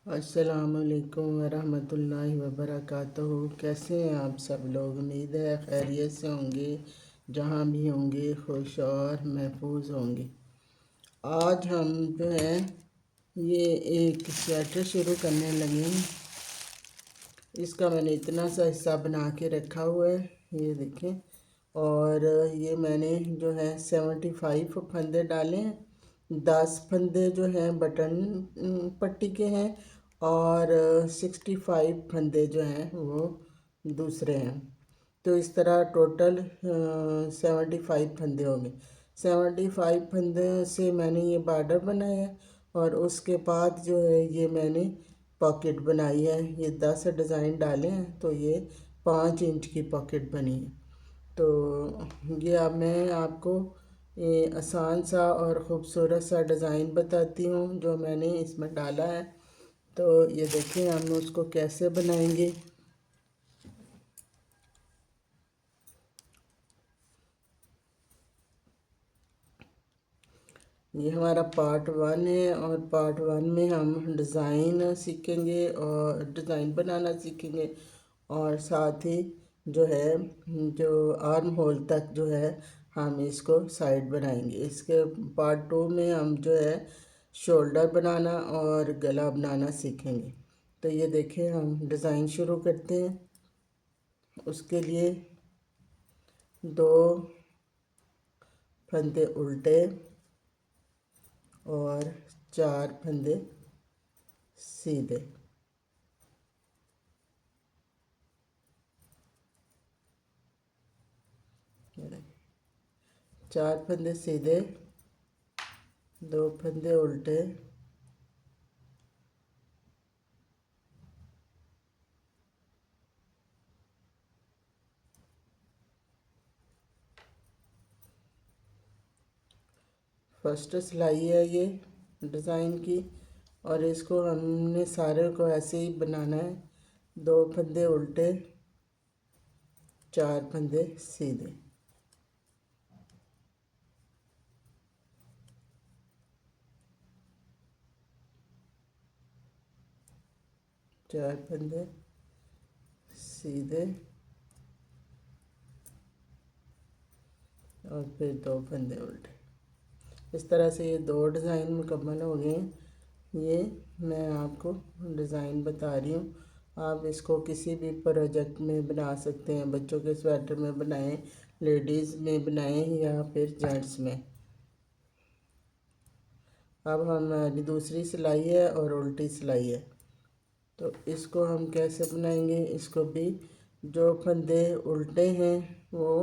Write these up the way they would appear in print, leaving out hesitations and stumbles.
अस्सलामुअलैकुम वरहमतुल्लाहि वबरकातुहू। कैसे हैं आप सब लोग? उम्मीद है खैरियत से होंगे, जहाँ भी होंगे खुश और महफूज होंगे। आज हम जो है ये एक स्वेटर शुरू करने लगे हैं। इसका मैंने इतना सा हिस्सा बना के रखा हुआ है, ये देखें। और ये मैंने जो है 75 फंदे डाले हैं। 10 फंदे जो हैं बटन पट्टी के हैं और 65 फंदे जो हैं वो दूसरे हैं। तो इस तरह टोटल 75 फंदे हो गए। 75 फंदे से मैंने ये बॉर्डर बनाया है और उसके बाद जो है ये मैंने पॉकेट बनाई है। ये 10 डिज़ाइन डाले हैं तो ये 5 इंच की पॉकेट बनी है। तो ये अब मैं आपको ये आसान सा और ख़ूबसूरत सा डिज़ाइन बताती हूँ जो मैंने इसमें डाला है। तो ये देखें हम उसको कैसे बनाएंगे। ये हमारा पार्ट 1 है और पार्ट 1 में हम डिज़ाइन सीखेंगे और डिज़ाइन बनाना सीखेंगे और साथ ही जो है जो आर्म होल तक जो है हम इसको साइड बनाएंगे। इसके पार्ट 2 में हम जो है शोल्डर बनाना और गला बनाना सीखेंगे। तो ये देखें हम डिज़ाइन शुरू करते हैं। उसके लिए 2 फंदे उल्टे और 4 फंदे सीधे। 4 फंदे सीधे, 2 फंदे उल्टे, फर्स्ट सिलाई है ये डिज़ाइन की और इसको हमने सारे को ऐसे ही बनाना है। 2 फंदे उल्टे, 4 फंदे सीधे। चार फंदे सीधे और फिर 2 फंदे उल्टे। इस तरह से ये 2 डिज़ाइन मुकम्मल हो गए हैं। ये मैं आपको डिज़ाइन बता रही हूँ। आप इसको किसी भी प्रोजेक्ट में बना सकते हैं। बच्चों के स्वेटर में बनाएं, लेडीज़ में बनाएं या फिर जेंट्स में। अब हमारी दूसरी सिलाई है और उल्टी सिलाई है। तो इसको हम कैसे बनाएंगे? इसको भी जो फंदे उल्टे हैं वो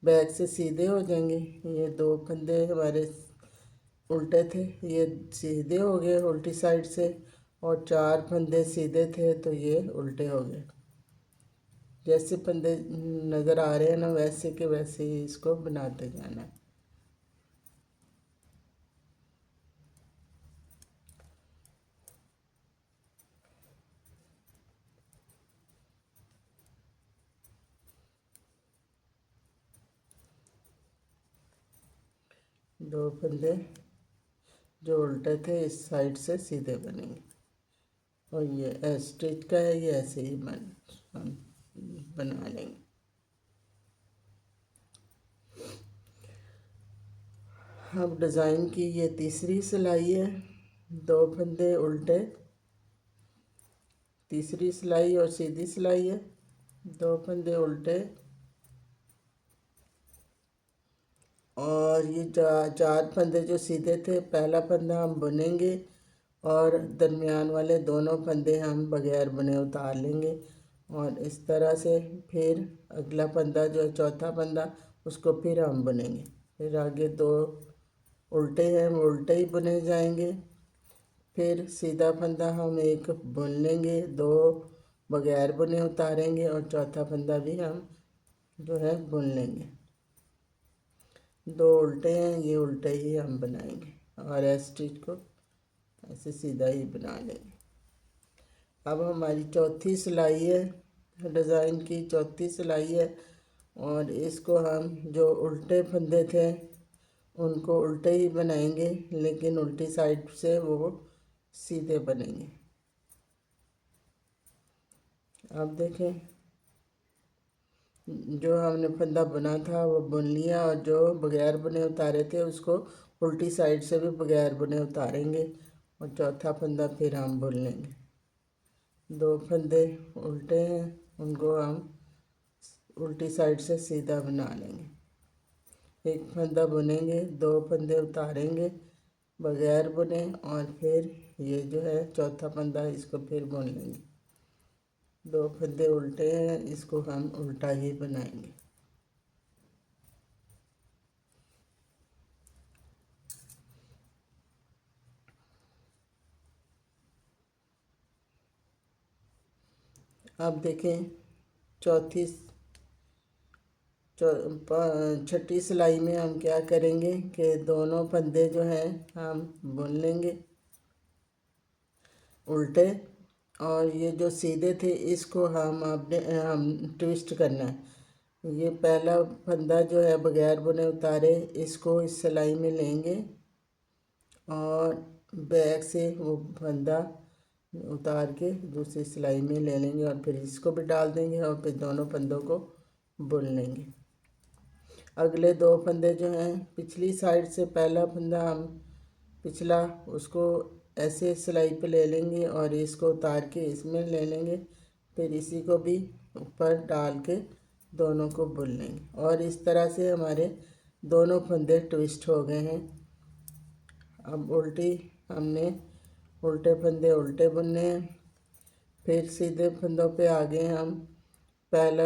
बैक से सीधे हो जाएंगे। ये 2 फंदे हमारे उल्टे थे, ये सीधे हो गए उल्टी साइड से, और 4 फंदे सीधे थे तो ये उल्टे हो गए। जैसे फंदे नज़र आ रहे हैं ना वैसे के वैसे ही इसको बनाते जाना है। दो फंदे जो उल्टे थे इस साइड से सीधे बनेंगे और ये स्टिच का है, ये ऐसे ही हम बना लेंगे। अब डिज़ाइन की ये तीसरी सिलाई है। 2 फंदे उल्टे, तीसरी सिलाई और सीधी सिलाई है। 2 फंदे उल्टे और ये 4 फंदे जो सीधे थे, पहला फंदा हम बुनेंगे और दरमियान वाले दोनों फंदे हम बगैर बुने उतार लेंगे। और इस तरह से फिर अगला फंदा जो है चौथा फंदा, उसको फिर हम बुनेंगे। फिर आगे 2 उल्टे हैं वो उल्टे ही बुने जाएंगे। फिर सीधा फंदा हम एक बुन लेंगे, 2 बगैर बुने उतारेंगे और चौथा फंदा भी हम जो है बुन लेंगे। 2 उल्टे हैं, ये उल्टे ही हम बनाएंगे और स्टिच को ऐसे सीधा ही बना लेंगे। अब हमारी चौथी सिलाई है, डिज़ाइन की चौथी सिलाई है और इसको हम जो उल्टे फंदे थे उनको उल्टे ही बनाएंगे, लेकिन उल्टी साइड से वो सीधे बनेंगे। अब देखें, जो हमने फंदा बुना था वो बुन लिया, और जो बगैर बुने उतारे थे उसको उल्टी साइड से भी बगैर बुने उतारेंगे, और चौथा फंदा फिर हम बुन लेंगे। दो फंदे उल्टे हैं, उनको हम उल्टी साइड से सीधा बना लेंगे। एक फंदा बुनेंगे, दो फंदे उतारेंगे बगैर बुने, और फिर ये जो है चौथा फंदा, इसको फिर बुन लेंगे। दो फंदे उल्टे हैं, इसको हम उल्टा ही बनाएंगे। अब देखें, चौथी छठी सिलाई में हम क्या करेंगे कि दोनों फंदे जो हैं हम बुन लेंगे उल्टे, और ये जो सीधे थे इसको हम ट्विस्ट करना है। ये पहला फंदा जो है बगैर बुने उतारे, इसको इस सिलाई में लेंगे और बैक से वो फंदा उतार के दूसरी सिलाई में ले लेंगे, और फिर इसको भी डाल देंगे, और फिर दोनों फंदों को बुन लेंगे। अगले दो फंदे जो हैं पिछली साइड से, पहला फंदा हम पिछला उसको ऐसे सिलाई पे ले लेंगे और इसको उतार के इसमें ले लेंगे, फिर इसी को भी ऊपर डाल के दोनों को बुन लेंगे, और इस तरह से हमारे दोनों फंदे ट्विस्ट हो गए हैं। अब हमने उल्टे फंदे उल्टे बुनने हैं। फिर सीधे फंदों पे आगे हम पहला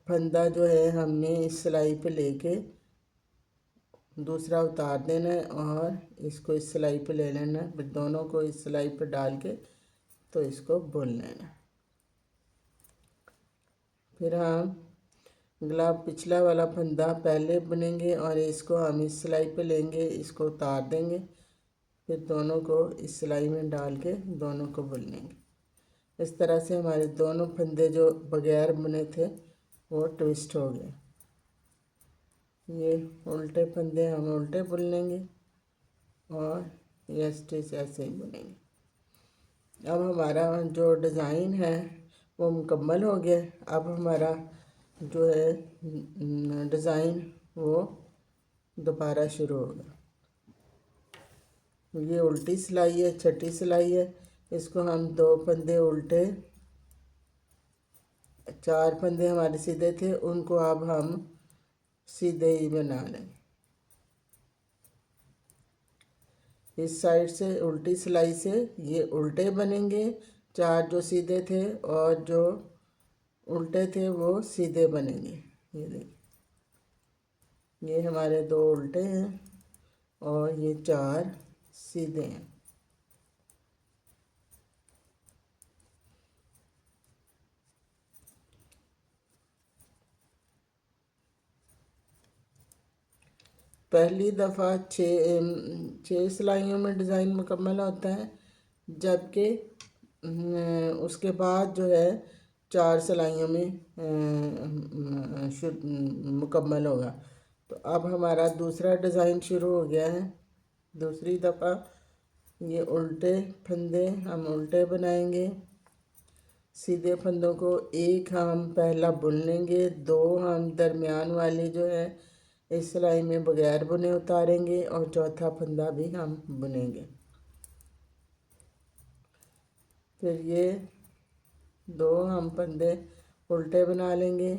फंदा जो है हमने इस सिलाई पे लेके दूसरा उतार देना है, और इसको इस सिलाई पे ले लेना है, फिर दोनों को इस सिलाई पे डाल के तो इसको बुन लेना है। फिर हम अगला पिछला वाला फंदा पहले बुनेंगे, और इसको हम इस सिलाई पे लेंगे, इसको उतार देंगे, फिर दोनों को इस सिलाई में डाल के दोनों को बुन लेंगे। इस तरह से हमारे दोनों फंदे जो बगैर बुने थे वो ट्विस्ट हो गए। ये उल्टे फंदे हम उल्टे बुन लेंगे, और ये स्टिच ऐसे ही बुनेंगे। अब हमारा जो डिज़ाइन है वो मुकम्मल हो गया। अब हमारा जो है डिज़ाइन वो दोबारा शुरू होगा। ये उल्टी सिलाई है, छठी सिलाई है, इसको हम दो फंदे उल्टे, चार फंदे हमारे सीधे थे, उनको अब हम सीधे ही बना लेंगे। इस साइड से उल्टी सिलाई से ये उल्टे बनेंगे, चार जो सीधे थे और जो उल्टे थे वो सीधे बनेंगे। ये देखिए, ये हमारे दो उल्टे हैं और ये चार सीधे हैं। पहली दफ़ा छः सिलाइयों में डिज़ाइन मुकम्मल होता है, जबकि उसके बाद जो है चार सिलाइयों में मुकम्मल होगा। तो अब हमारा दूसरा डिज़ाइन शुरू हो गया है। दूसरी दफ़ा ये उल्टे फंदे हम उल्टे बनाएंगे, सीधे फंदों को एक हम पहला बुन लेंगे, दो हम दरमियान वाली जो है इस सिलाई में बगैर बुने उतारेंगे, और चौथा फंदा भी हम बुनेंगे। फिर ये दो हम फंदे उल्टे बना लेंगे,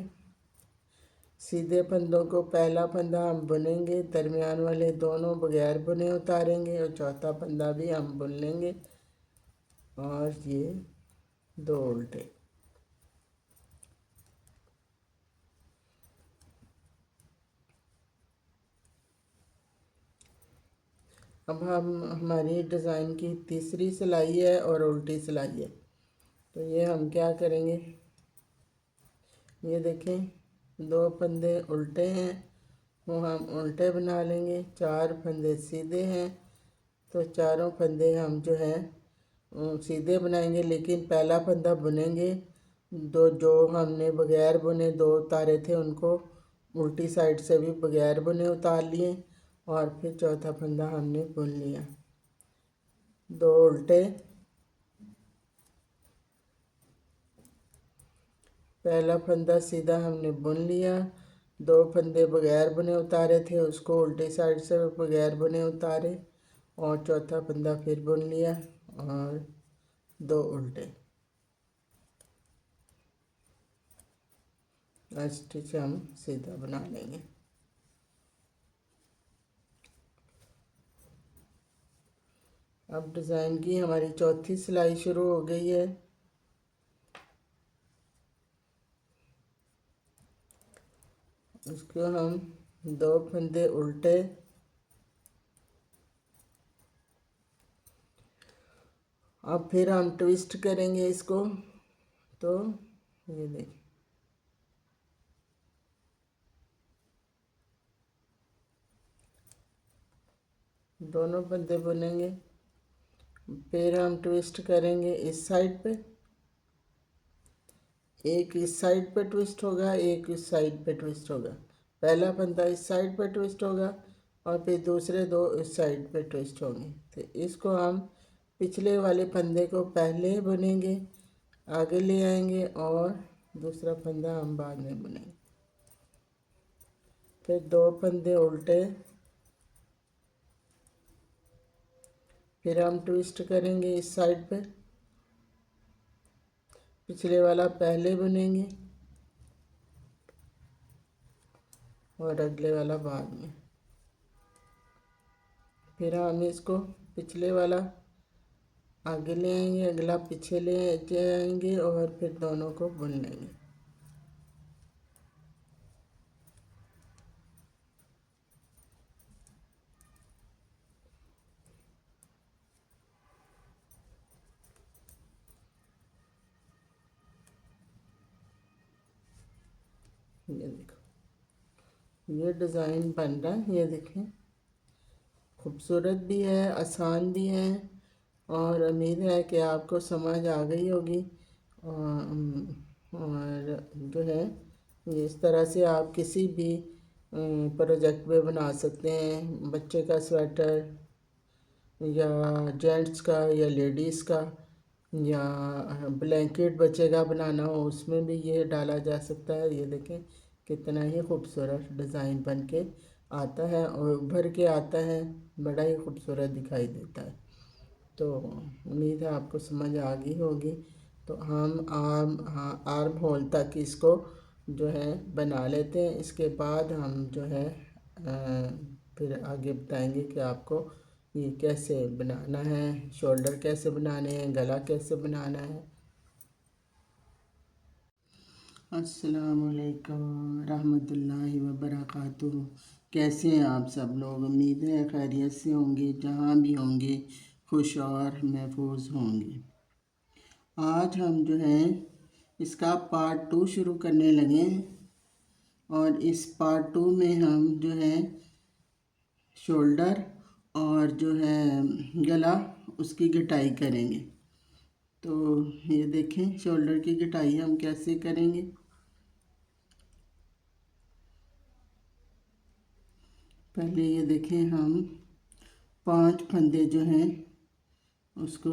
सीधे फंदों को पहला फंदा हम बुनेंगे, दरमियान वाले दोनों बगैर बुने उतारेंगे, और चौथा फंदा भी हम बुन लेंगे, और ये दो उल्टे। अब हमारी डिज़ाइन की तीसरी सिलाई है और उल्टी सिलाई है। तो ये हम क्या करेंगे, ये देखें, दो फंदे उल्टे हैं वो हम उल्टे बना लेंगे, चार फंदे सीधे हैं तो चारों फंदे हम जो है सीधे बनाएंगे, लेकिन पहला फंदा बुनेंगे, दो जो हमने बगैर बुने दो उतारे थे उनको उल्टी साइड से भी बगैर बुने उतार लिए, और फिर चौथा फंदा हमने बुन लिया। दो उल्टे, पहला फंदा सीधा हमने बुन लिया, 2 फंदे बगैर बुने उतारे थे उसको उल्टी साइड से बगैर बुने उतारे, और चौथा फंदा फिर बुन लिया और 2 उल्टे। स्टिच हम सीधा बना लेंगे। अब डिज़ाइन की हमारी चौथी सिलाई शुरू हो गई है। उसको हम 2 फंदे उल्टे, अब फिर हम ट्विस्ट करेंगे इसको। तो ये देखिए, दोनों फंदे बुनेंगे, फिर हम ट्विस्ट करेंगे इस साइड पे, एक इस साइड पे ट्विस्ट होगा, एक इस साइड पे ट्विस्ट होगा। पहला फंदा इस साइड पे ट्विस्ट होगा और फिर दूसरे 2 इस साइड पे ट्विस्ट होंगे। तो इसको हम पिछले वाले फंदे को पहले बुनेंगे, आगे ले आएंगे, और दूसरा फंदा हम बाद में बुनेंगे। फिर 2 फंदे उल्टे, फिर हम ट्विस्ट करेंगे इस साइड पे, पिछले वाला पहले बुनेंगे और अगले वाला बाद में। फिर हम इसको पिछले वाला आगे ले आएंगे, अगला पीछे ले जाएंगे और फिर दोनों को बुन लेंगे। ये देखो, ये डिज़ाइन बन रहा है, ये देखें, खूबसूरत भी है, आसान भी है, और उम्मीद है कि आपको समझ आ गई होगी। और जो है ये इस तरह से आप किसी भी प्रोजेक्ट में बना सकते हैं, बच्चे का स्वेटर या जेंट्स का या लेडीज़ का, या ब्लैंकेट बच्चे का बनाना हो उसमें भी ये डाला जा सकता है। ये देखें कितना ही खूबसूरत डिज़ाइन बन के आता है और उभर के आता है, बड़ा ही खूबसूरत दिखाई देता है। तो उम्मीद है आपको समझ आ गई होगी। तो हम आर्म होल तक इसको जो है बना लेते हैं। इसके बाद हम जो है फिर आगे बताएंगे कि आपको ये कैसे बनाना है, शोल्डर कैसे बनाने हैं, गला कैसे बनाना है। अस्सलामुअलैकुम रहमतुल्लाहि व बरकातुहू। कैसे हैं आप सब लोग? उम्मीद है खैरियत से होंगे, जहाँ भी होंगे खुश और महफूज होंगे। आज हम जो है इसका पार्ट 2 शुरू करने लगे हैं, और इस पार्ट 2 में हम जो है शोल्डर और जो है गला उसकी घटाई करेंगे। तो ये देखें शोल्डर की घटाई हम कैसे करेंगे। पहले ये देखें हम 5 फंदे जो हैं उसको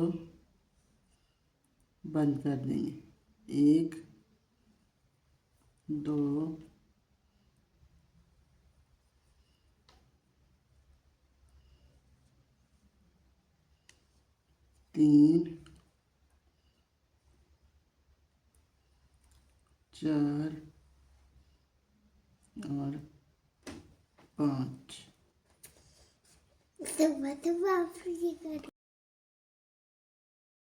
बंद कर देंगे, 1 2 3 4 और 5।